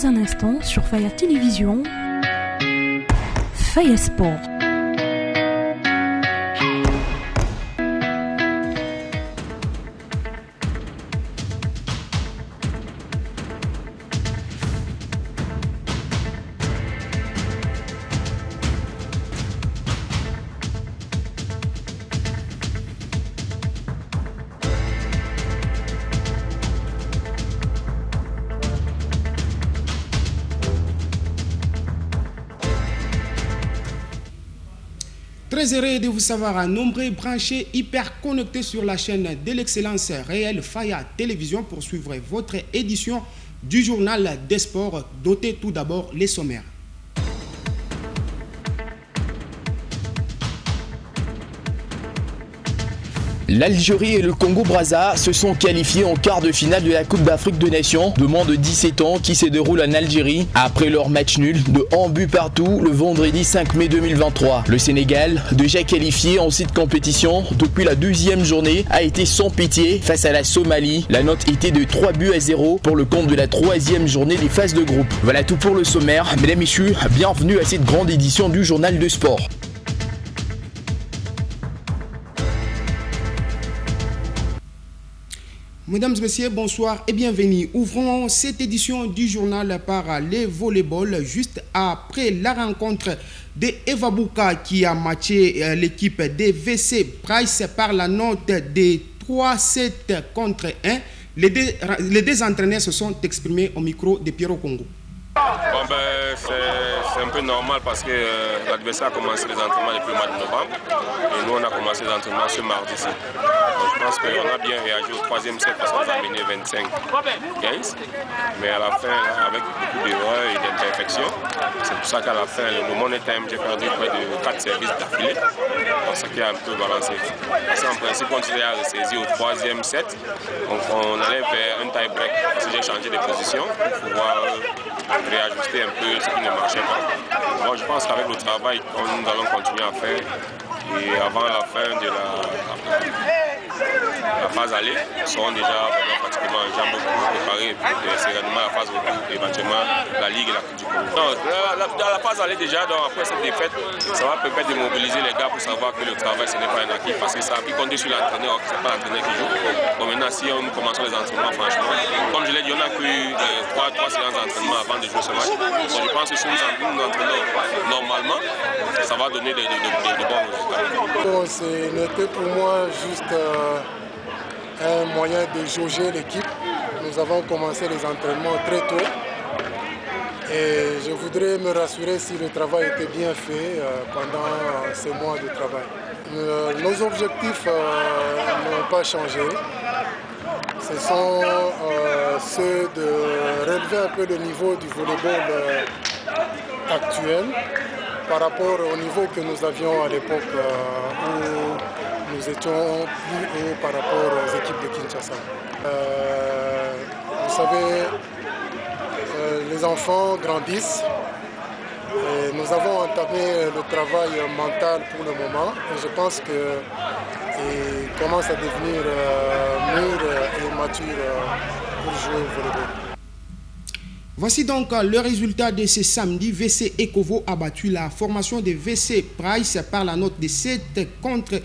dans un instant sur Faya Télévision, Faya Sport. Très heureux de vous savoir nombreux, branchés, hyper connectés sur la chaîne de l'excellence réelle Faya Télévision pour suivre votre édition du journal des sports. Notez tout d'abord les sommaires. L'Algérie et le Congo-Brazza se sont qualifiés en quart de finale de la Coupe d'Afrique des Nations de moins de 17 ans qui se déroule en Algérie après leur match nul de 1 but partout le vendredi 5 mai 2023. Le Sénégal, déjà qualifié en cette compétition depuis la deuxième journée, a été sans pitié face à la Somalie. La note était de 3-0 pour le compte de la troisième journée des phases de groupe. Voilà tout pour le sommaire. Mesdames et messieurs, bienvenue à cette grande édition du journal de sport. Mesdames et messieurs, bonsoir et bienvenue. Ouvrons cette édition du journal par les volleyball juste après la rencontre de Eva Bouka qui a matché l'équipe des VC Price par la note de 3-7 contre 1. Les deux entraîneurs se sont exprimés au micro de Pierrot Congo. Bon c'est un peu normal parce que l'adversaire a commencé les entraînements depuis le mois de novembre et nous on a commencé les entraînements ce mardi-ci. Donc je pense qu'on a bien réagi au troisième set parce qu'on a mené 25-15, mais à la fin avec beaucoup d'erreurs et d'imperfections, c'est pour ça qu'à la fin le Money Time j'ai perdu près de 4 services d'affilée, ce qui a un peu balancé. Parce qu'en principe on s'est ressaisi au troisième set, donc on allait faire un tie break parce que j'ai changé de position pour pouvoir réajuster un peu ce qui ne marchait pas. Moi, je pense qu'avec le travail que nous allons continuer à faire et avant la fin de la phase aller, nous serons déjà pratiquement en jambes pour préparer sereinement la phase retour, éventuellement la Ligue et la Coupe du Congo. Dans la phase aller déjà, donc après cette défaite, ça va permettre de mobiliser les gars pour savoir que le travail ce n'est pas un acquis parce que ça a pu compter sur l'entraîneur, ce n'est pas l'entraîneur qui joue. Bon, maintenant, si nous commençons les entraînements, franchement, comme je l'ai dit, on a eu 3 séances d'entraînement avant de jouer ce match. Donc je pense que si nous entraînons normalement, ça va donner de bons résultats. Bon, ce n'était pour moi juste un moyen de jauger l'équipe. Nous avons commencé les entraînements très tôt et je voudrais me rassurer si le travail était bien fait pendant ces mois de travail. Nos objectifs n'ont pas changé. Ce sont ceux de relever un peu le niveau du volleyball actuel par rapport au niveau que nous avions à l'époque où nous étions plus hauts par rapport aux équipes de Kinshasa. Vous savez, les enfants grandissent et nous avons entamé le travail mental pour le moment et je pense qu'ils commencent à devenir mûrs et matures pour jouer au volleyball. Voici donc le résultat de ce samedi. VC Ecovo a battu la formation de VC Price par la note de 3-7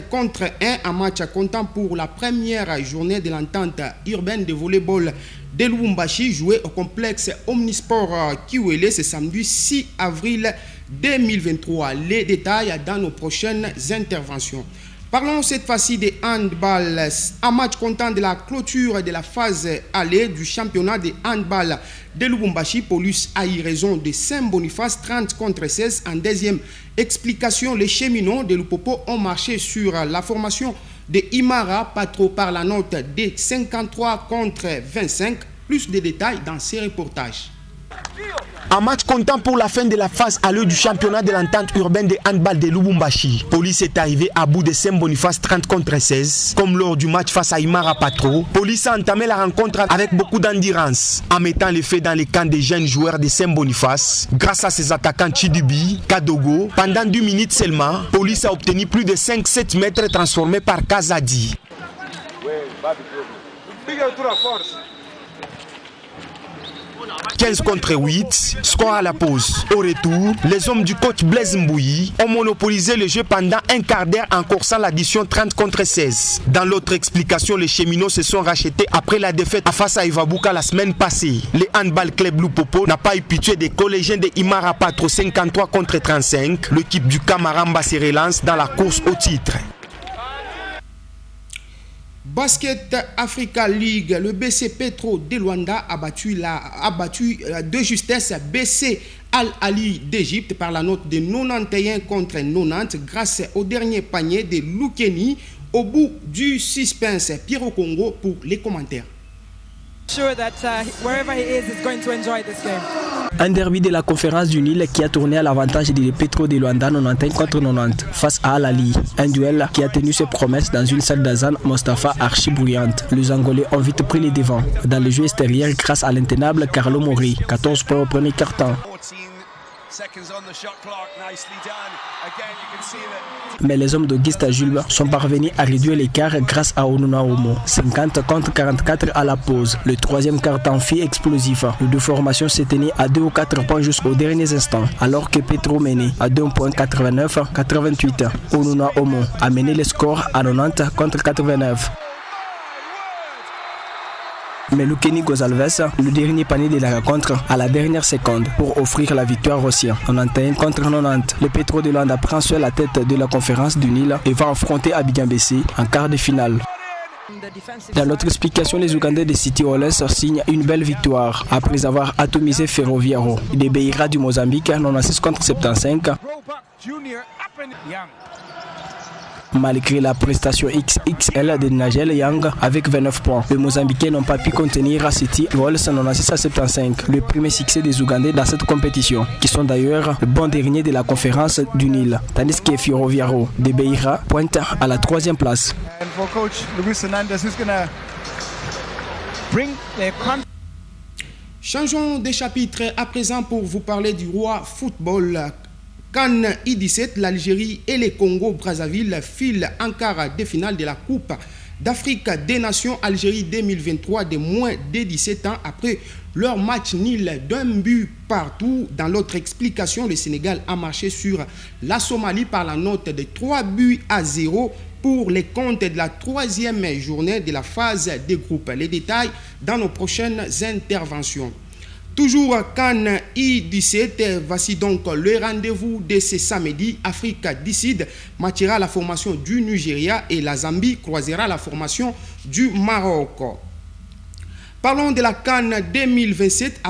contre 1 en match comptant pour la première journée de l'entente urbaine de volleyball de Lubumbashi joué au complexe Omnisport Kiwele ce samedi 6 avril 2023. Les détails dans nos prochaines interventions. Parlons cette fois-ci de handball. Un match comptant de la clôture de la phase aller du championnat de handball de Lubumbashi. Paulus a eu raison de Saint-Boniface 30 contre 16. En deuxième explication, les cheminots de Lupopo ont marché sur la formation de Imara Patro par la note de 53 contre 25. Plus de détails dans ces reportages. Un match comptant pour la fin de la phase à l'heure du championnat de l'entente urbaine de handball de Lubumbashi. Police est arrivé à bout de Saint-Boniface 30 contre 16. Comme lors du match face à Imara Patro, Police a entamé la rencontre avec beaucoup d'endurance, en mettant les faits dans les camps des jeunes joueurs de Saint-Boniface. Grâce à ses attaquants Chidubi, Kadogo, pendant 2 minutes seulement, Police a obtenu plus de 5-7 mètres transformés par Kazadi. 15 contre 8, score à la pause. Au retour, les hommes du coach Blaise Mbouyi ont monopolisé le jeu pendant un quart d'heure en coursant l'addition 30 contre 16. Dans l'autre explication, les cheminots se sont rachetés après la défaite face à Ivabuka la semaine passée. Le handball club Lupopo n'a pas eu pitié des collégiens de Imara Patro 53 contre 35. L'équipe du Kamaramba se relance dans la course au titre. Basket Africa League, le BC Petro de Luanda a battu de justesse BC Al Ali d'Égypte par la note de 91 contre 90 grâce au dernier panier de Loukeni. Au bout du suspense, Pierre au Congo pour les commentaires. Un derby de la conférence du Nil qui a tourné à l'avantage des Petro de Luanda 91 contre 90 face à Al Ali. Un duel qui a tenu ses promesses dans une salle d'Azan Mostafa archi bruyante. Les Angolais ont vite pris les devants dans le jeu extérieur grâce à l'intenable Carlo Mori. 14 points au premier quart-temps. Mais les hommes d'Auguste Jules sont parvenus à réduire l'écart grâce à Onuna Omo. 50 contre 44 à la pause. Le troisième quart-temps fut explosif. Les deux formations se tenaient à 2 ou 4 points jusqu'aux derniers instants. Alors que Petro menait à 2 points 89-88. Onuna Omo a mené le score à 90 contre 89. Mais Loukeni Gonzalves, le dernier panier de la rencontre, à la dernière seconde pour offrir la victoire aux siens. 91 contre 90. Le Petro de Luanda prend sur la tête de la conférence du Nil et va affronter Abidjan BC en quart de finale. Dans l'autre explication, les Ougandais de City Oilers signent une belle victoire après avoir atomisé Ferroviaro. Les Beira du Mozambique 96 contre 75. Malgré la prestation XXL de Nigel Young avec 29 points, les Mozambicains n'ont pas pu contenir City Oilers 96 à 75, le premier succès des Ougandais dans cette compétition, qui sont d'ailleurs le bon dernier de la conférence du Nil, tandis que Ferroviaro de Beira pointe à la 3e place. Changeons de chapitre à présent pour vous parler du roi football. CAN I-17, l'Algérie et le Congo-Brazzaville filent en quart de finale de la Coupe d'Afrique des Nations Algérie 2023 de moins de 17 ans après leur match nul d'un but partout. Dans l'autre explication, le Sénégal a marché sur la Somalie par la note de 3-0 pour les comptes de la 3e journée de la phase des groupes. Les détails dans nos prochaines interventions. Toujours CAN I-17, voici donc le rendez-vous de ce samedi. Afrique du Sud matchera la formation du Nigeria et la Zambie croisera la formation du Maroc. Parlons de la CAN 2027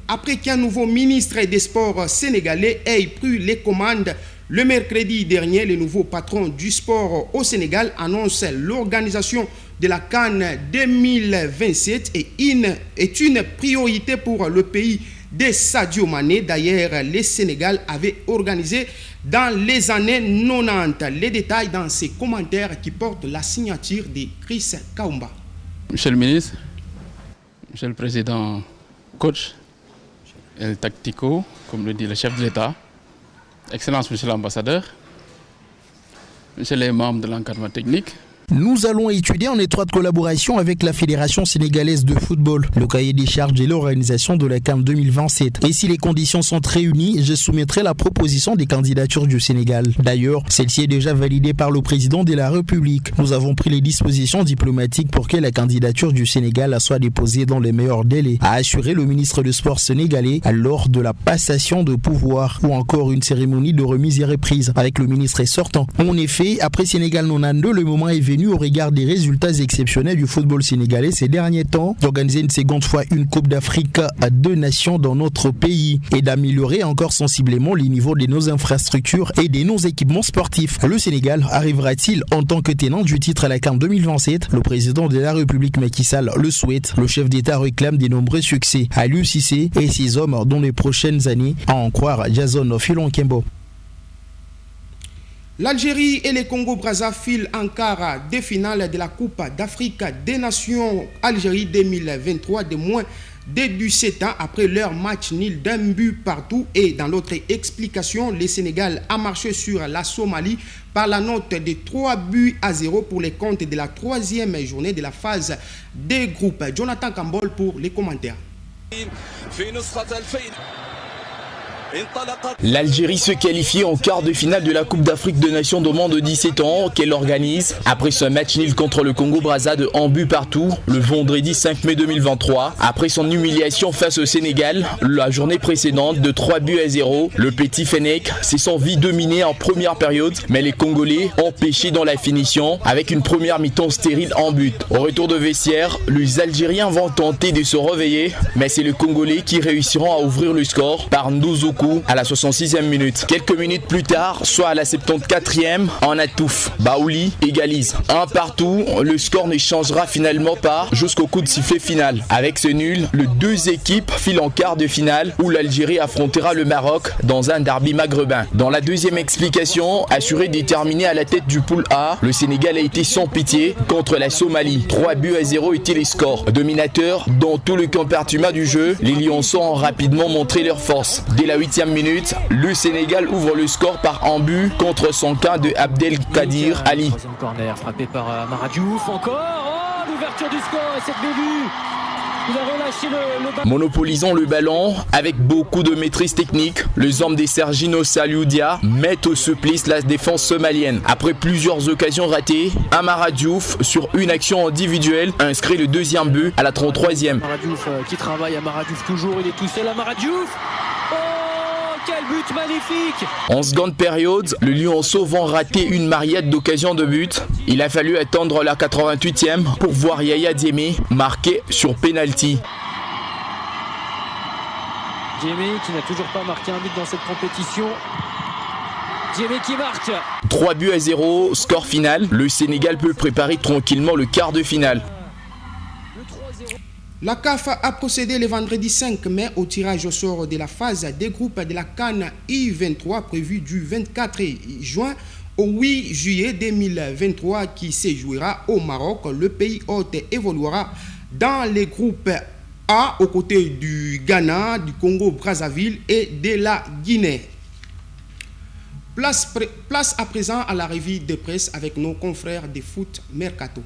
après qu'un nouveau ministre des Sports sénégalais ait pris les commandes. Le mercredi dernier, le nouveau patron du sport au Sénégal annonce l'organisation de la CAN 2027 est une priorité pour le pays de Sadio Mané. D'ailleurs, le Sénégal avait organisé dans les années 90. Les détails dans ces commentaires qui portent la signature de Chris Kaumba. Monsieur le ministre, monsieur le président coach, el tactico, comme le dit le chef de l'État, Excellence monsieur l'ambassadeur, monsieur les membres de l'encadrement technique. Nous allons étudier en étroite collaboration avec la Fédération sénégalaise de football le cahier des charges de l'organisation de la CAN 2027. Et si les conditions sont réunies, je soumettrai la proposition des candidatures du Sénégal. D'ailleurs, celle-ci est déjà validée par le président de la République. Nous avons pris les dispositions diplomatiques pour que la candidature du Sénégal soit déposée dans les meilleurs délais, a assuré le ministre des Sports sénégalais lors de la passation de pouvoir ou encore une cérémonie de remise et reprise avec le ministre sortant. En effet, après Sénégal 92, le moment est venu au regard des résultats exceptionnels du football sénégalais ces derniers temps d'organiser une seconde fois une Coupe d'Afrique à 2 nations dans notre pays et d'améliorer encore sensiblement les niveaux de nos infrastructures et de nos équipements sportifs. Le Sénégal arrivera-t-il en tant que tenant du titre à la CAN 2027? Le président de la République Macky Sall le souhaite. Le chef d'État réclame de nombreux succès à Aliou Cissé et ses hommes dans les prochaines années, à en croire Jason Filonkembo. L'Algérie et le Congo-Brazza filent en quart de finale de la Coupe d'Afrique des Nations Algérie 2023 de moins de 17 ans après leur match nul d'un but partout. Et dans l'autre explication, le Sénégal a marché sur la Somalie par la note de 3-0 pour les comptes de la 3e journée de la phase des groupes. Jonathan Cambol pour les commentaires. L'Algérie se qualifie en quart de finale de la Coupe d'Afrique de Nations de moins de 17 ans qu'elle organise après ce match nul contre le Congo-Brazza de 1 but partout le vendredi 5 mai 2023. Après son humiliation face au Sénégal la journée précédente de 3 buts à 0, le petit Fennec s'est senti dominé en première période, mais les Congolais empêchés dans la finition avec une première mi-temps stérile en but. Au retour de vestiaire, les Algériens vont tenter de se réveiller, mais c'est les Congolais qui réussiront à ouvrir le score par Ndouzoukou à la 66e minute. Quelques minutes plus tard, soit à la 74e, en Atouf, Baouli égalise. Un partout, le score ne changera finalement pas jusqu'au coup de sifflet final. Avec ce nul, les deux équipes filent en quart de finale où l'Algérie affrontera le Maroc dans un derby maghrébin. Dans la deuxième explication, assuré déterminé à la tête du pool A, le Sénégal a été sans pitié contre la Somalie. 3 buts à 0 étaient les scores. Dominateurs dans tout le compartiment du jeu, les Lionceaux ont rapidement montré leur force. Dès la 8e minute, le Sénégal ouvre le score par un but contre son camp de Abdelkadir Ali. Troisième corner frappé par Amara Diouf encore. Oh, l'ouverture du score et cette bévue. Il a relâché le ballon. Monopolisant le ballon avec beaucoup de maîtrise technique, les hommes des Sergino Salioudia mettent au supplice la défense somalienne. Après plusieurs occasions ratées, Amara Diouf, sur une action individuelle, inscrit le deuxième but à la 33e. Amara Diouf qui travaille, Amara Diouf toujours, il est tout seul, Amara Diouf. Oh, quel but magnifique! En seconde période, le Lionceau vont rater une mariette d'occasion de but. Il a fallu attendre la 88e pour voir Yaya Diémé marquer sur penalty. Diémé qui n'a toujours pas marqué un but dans cette compétition. Diémé qui marque. 3 buts à 0, score final. Le Sénégal peut préparer tranquillement le quart de finale. La CAF a procédé le vendredi 5 mai au tirage au sort de la phase des groupes de la CAN I-23 prévue du 24 juin au 8 juillet 2023 qui se jouera au Maroc. Le pays hôte évoluera dans les groupes A aux côtés du Ghana, du Congo-Brazzaville et de la Guinée. Place à présent à la revue de presse avec nos confrères de Foot Mercato.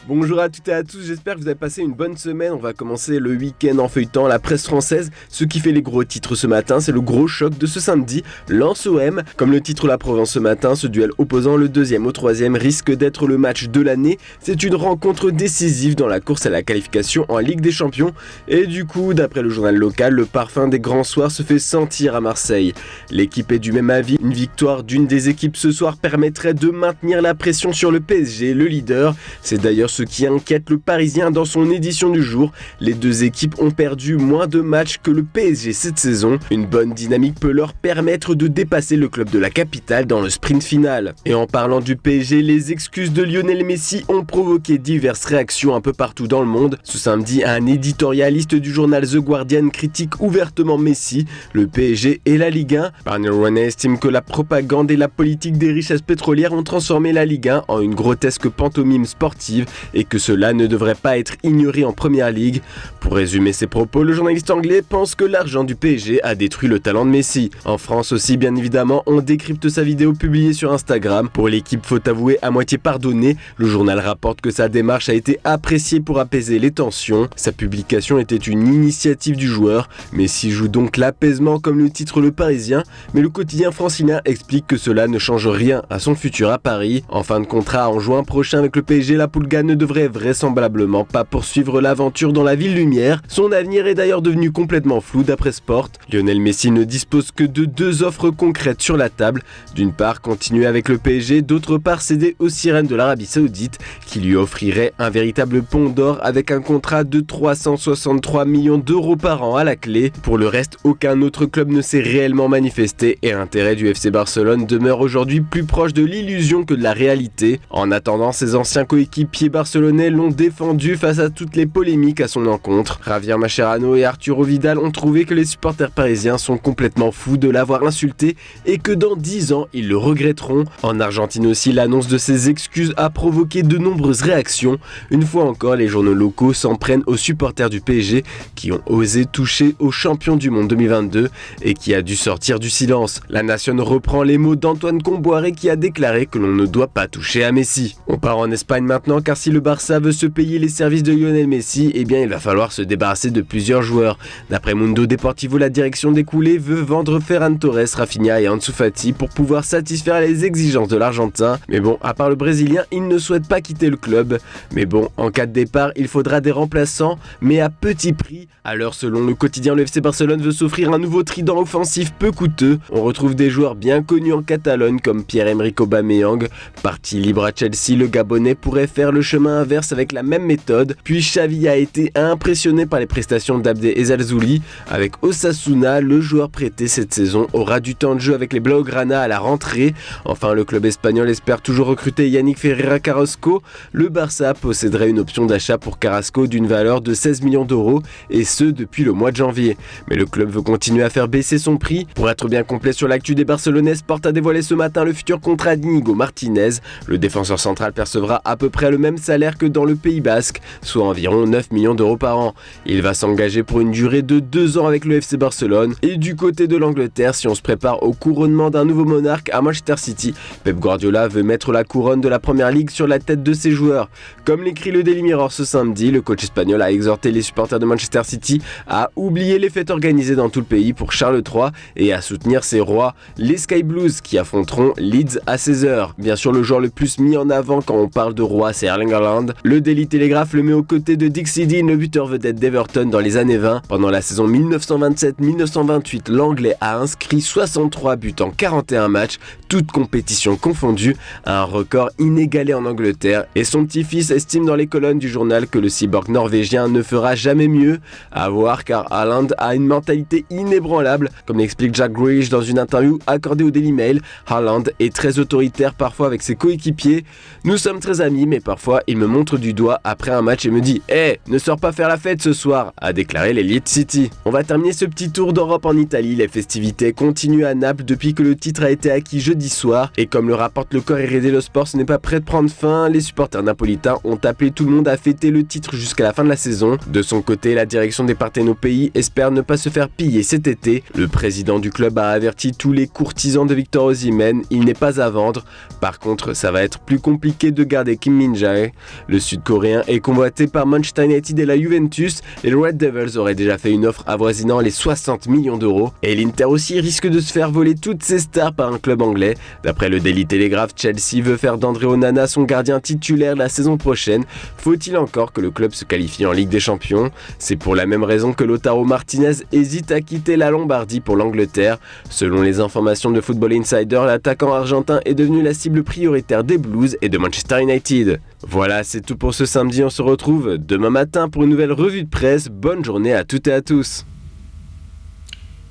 Bonjour à toutes et à tous, j'espère que vous avez passé une bonne semaine. On va commencer le week-end en feuilletant la presse française. Ce qui fait les gros titres ce matin, c'est le gros choc de ce samedi, Lens-OM. Comme le titre la Provence ce matin, ce duel opposant le deuxième au troisième risque d'être le match de l'année. C'est une rencontre décisive dans la course à la qualification en Ligue des Champions. Et du coup, d'après le journal local, le parfum des grands soirs se fait sentir à Marseille. L'équipe est du même avis. Une victoire d'une des équipes ce soir permettrait de maintenir la pression sur le PSG, le leader. C'est d'ailleurs ce qui inquiète le Parisien dans son édition du jour. Les deux équipes ont perdu moins de matchs que le PSG cette saison. Une bonne dynamique peut leur permettre de dépasser le club de la capitale dans le sprint final. Et en parlant du PSG, les excuses de Lionel Messi ont provoqué diverses réactions un peu partout dans le monde. Ce samedi, un éditorialiste du journal The Guardian critique ouvertement Messi, le PSG et la Ligue 1. Barney Roney estime que la propagande et la politique des richesses pétrolières ont transformé la Ligue 1 en une grotesque pantomime sportive et que cela ne devrait pas être ignoré en première ligue. Pour résumer ses propos, le journaliste anglais pense que l'argent du PSG a détruit le talent de Messi. En France aussi, bien évidemment, on décrypte sa vidéo publiée sur Instagram. Pour l'équipe, faut avouer à moitié pardonnée. Le journal rapporte que sa démarche a été appréciée pour apaiser les tensions. Sa publication était une initiative du joueur. Messi joue donc l'apaisement comme le titre Le Parisien, mais le quotidien francilien explique que cela ne change rien à son futur à Paris. En fin de contrat en juin prochain avec le PSG, la Pulga ne devrait vraisemblablement pas poursuivre l'aventure dans la ville lumière. Son avenir est d'ailleurs devenu complètement flou d'après Sport. Lionel Messi ne dispose que de deux offres concrètes sur la table. D'une part, continuer avec le PSG, d'autre part, céder aux sirènes de l'Arabie Saoudite qui lui offrirait un véritable pont d'or avec un contrat de 363 millions d'euros par an à la clé. Pour le reste, aucun autre club ne s'est réellement manifesté et l'intérêt du FC Barcelone demeure aujourd'hui plus proche de l'illusion que de la réalité. En attendant, ses anciens coéquipiers barcelonais Barcelonais l'ont défendu face à toutes les polémiques à son encontre. Javier Mascherano et Arturo Vidal ont trouvé que les supporters parisiens sont complètement fous de l'avoir insulté et que dans 10 ans, ils le regretteront. En Argentine aussi, l'annonce de ses excuses a provoqué de nombreuses réactions. Une fois encore, les journaux locaux s'en prennent aux supporters du PSG qui ont osé toucher au champion du monde 2022 et qui a dû sortir du silence. La Nation reprend les mots d'Antoine Comboiré qui a déclaré que l'on ne doit pas toucher à Messi. On part en Espagne maintenant car si le Barça veut se payer les services de Lionel Messi, eh bien il va falloir se débarrasser de plusieurs joueurs. D'après Mundo Deportivo, la direction des coulés veut vendre Ferran Torres, Rafinha et Ansu Fati pour pouvoir satisfaire les exigences de l'Argentin. Mais bon, à part le Brésilien, il ne souhaite pas quitter le club. Mais bon, en cas de départ, il faudra des remplaçants, mais à petit prix. Alors selon le quotidien, le FC Barcelone veut s'offrir un nouveau trident offensif peu coûteux. On retrouve des joueurs bien connus en Catalogne comme Pierre-Emerick Aubameyang. Parti libre à Chelsea, le Gabonais pourrait faire le chemin inverse avec la même méthode. Puis Xavi a été impressionné par les prestations d'Abdé Ezzalzouli. Avec Osasuna, le joueur prêté cette saison aura du temps de jeu avec les Blaugrana à la rentrée. Enfin, le club espagnol espère toujours recruter Yannick Ferreira Carrasco. Le Barça posséderait une option d'achat pour Carrasco d'une valeur de 16 millions d'euros et ce depuis le mois de janvier. Mais le club veut continuer à faire baisser son prix. Pour être bien complet sur l'actu des Barcelonais, Sport a dévoilé ce matin le futur contrat d'Inigo Martinez. Le défenseur central percevra à peu près le même salaire que dans le Pays Basque, soit environ 9 millions d'euros par an. Il va s'engager pour une durée de 2 ans avec le FC Barcelone. Et du côté de l'Angleterre, si on se prépare au couronnement d'un nouveau monarque à Manchester City, Pep Guardiola veut mettre la couronne de la Première Ligue sur la tête de ses joueurs. Comme l'écrit le Daily Mirror ce samedi, le coach espagnol a exhorté les supporters de Manchester City à oublier les fêtes organisées dans tout le pays pour Charles III et à soutenir ses rois, les Sky Blues, qui affronteront Leeds à 16h. Bien sûr, le joueur le plus mis en avant quand on parle de roi, c'est Erling Haaland. Le Daily Telegraph le met aux côtés de Dixie Dean, le buteur vedette d'Everton dans les années 20. Pendant la saison 1927-1928, l'Anglais a inscrit 63 buts en 41 matchs, toutes compétitions confondues, un record inégalé en Angleterre. Et son petit-fils estime dans les colonnes du journal que le cyborg norvégien ne fera jamais mieux. À voir car Haaland a une mentalité inébranlable. Comme l'explique Jack Grealish dans une interview accordée au Daily Mail, Haaland est très autoritaire parfois avec ses coéquipiers. Nous sommes très amis mais parfois il me montre du doigt après un match et me dit « Hey, ne sors pas faire la fête ce soir », a déclaré l'Elite City. On va terminer ce petit tour d'Europe en Italie. Les festivités continuent à Naples depuis que le titre a été acquis jeudi soir. Et comme le rapporte le Corriere dello Sport, ce n'est pas prêt de prendre fin. Les supporters napolitains ont appelé tout le monde à fêter le titre jusqu'à la fin de la saison. De son côté, la direction des Partenopei espère ne pas se faire piller cet été. Le président du club a averti tous les courtisans de Victor Osimhen, il n'est pas à vendre. Par contre, ça va être plus compliqué de garder Kim Min-jae. Le Sud-Coréen est convoité par Manchester United et la Juventus. Les Red Devils auraient déjà fait une offre avoisinant les 60 millions d'euros. Et l'Inter aussi risque de se faire voler toutes ses stars par un club anglais. D'après le Daily Telegraph, Chelsea veut faire d'André Onana son gardien titulaire la saison prochaine. Faut-il encore que le club se qualifie en Ligue des Champions? C'est pour la même raison que Lautaro Martinez hésite à quitter la Lombardie pour l'Angleterre. Selon les informations de Football Insider, l'attaquant argentin est devenu la cible prioritaire des Blues et de Manchester United. Voilà, c'est tout pour ce samedi. On se retrouve demain matin pour une nouvelle revue de presse. Bonne journée à toutes et à tous.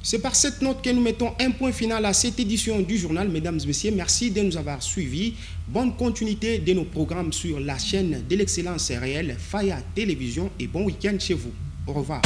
C'est par cette note que nous mettons un point final à cette édition du journal. Mesdames et messieurs, merci de nous avoir suivis. Bonne continuité de nos programmes sur la chaîne de l'excellence réelle, Faya Télévision, et bon week-end chez vous. Au revoir.